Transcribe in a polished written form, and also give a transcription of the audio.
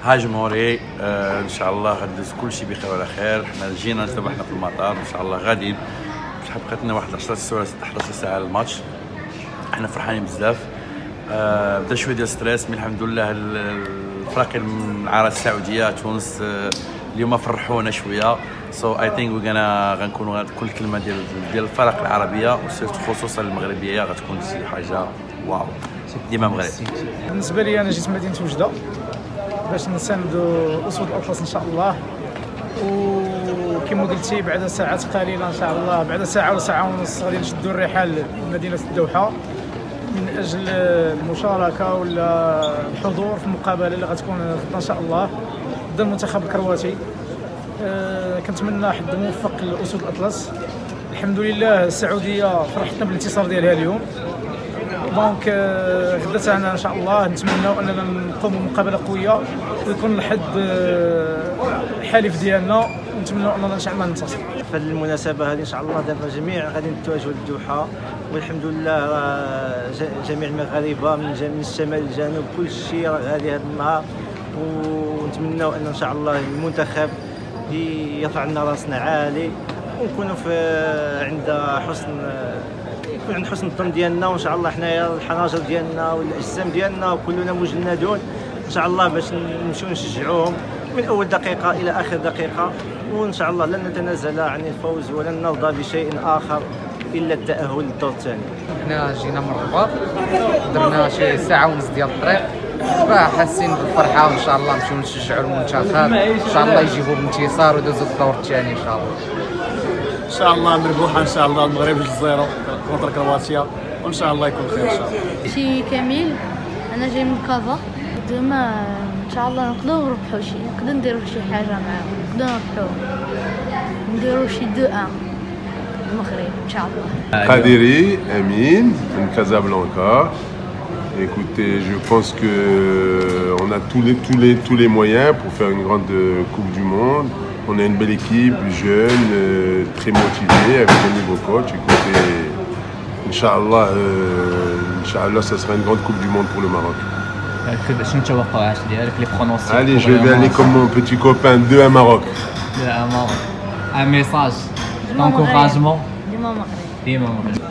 هاي جمهوري. ان شاء الله غدوز كل شيء بخير وعلى خير. حنا جينا دابا حنا في المطار ان شاء الله غاديين. شحال بقات لنا واحد 11 ساعه للماتش. حنا فرحانين بزاف. بدا شويه ديال ستريس، مي الحمد لله الفرق من العراس السعوديه تونس اليوم فرحونا شويه. سو اي ثينك غنكونوا كل كلمه ديال الفرق العربيه خصوصا المغربيه غتكون شي حاجه واو ديما مغرب. بالنسبه لي انا جيت مدينه وجده باش نساندوا اسود الاطلس ان شاء الله، وكما قلتي بعد ساعات قليله ان شاء الله، بعد ساعه ولا ساعه ونص غادي نشدوا الرحال لمدينه الدوحه من اجل المشاركه ولا الحضور في المقابله اللي غتكون غدا ان شاء الله ضد المنتخب الكرواتي. كنتمنى حظ موفق لاسود الاطلس. الحمد لله السعوديه فرحتنا بالانتصار ديالها اليوم، دونك غدا تاعنا ان شاء الله نتمناو اننا نقوموا بمقابله قويه ويكون الحظ الحليف ديالنا، ونتمناو اننا ان شاء الله ننتصر. في المناسبه هذه ان شاء الله دابا جميع غادي نتواجهوا للدوحه، والحمد لله جميع المغاربه من الشمال للجنوب كل شيء غادي هذا النهار، ونتمناو ان شاء الله المنتخب يرفع لنا راسنا عالي ونكونوا عند حسن الظن ديالنا، وان شاء الله حنايا الحناجر ديالنا والاجسام ديالنا وكلنا مجندون ان شاء الله باش نمشيو نشجعوهم من اول دقيقه الى اخر دقيقه، وان شاء الله لن نتنازل عن الفوز ولن نرضى بشيء اخر الا التاهل للدور الثاني. حنا جينا من الرباط، درنا شي ساعه ونص ديال الطريق، فحاسين بالفرحه وان شاء الله نمشيو نشجعوا المنتخب ان شاء الله يجيبوا الانتصار ويدوزوا الدور الثاني ان شاء الله. ان شاء الله مربوحه ان شاء الله، المغرب 2-0 كونتر كرواتيا وان شاء الله يكون خير ان شاء الله. شي كامل، انا جاي من كازا، دوما ان شاء الله نقدروا نربحوا شي، نقدروا نديروا شي حاجه معاهم، نقدروا نربحوا نديروا شي 2-1 المغرب ان شاء الله. Kadiri Amin de Casablanca. Écoutez, je pense que on a tous les moyens pour faire une grande Coupe du Monde. On a une belle équipe, jeune, très motivée, avec un nouveau coach. Écoutez, Inch'Allah, ça sera une grande Coupe du Monde pour le Maroc. Allez, je vais aller comme mon petit copain, 2-1 Maroc. 2-1 Maroc. Un message d'encouragement. ديما مغرب.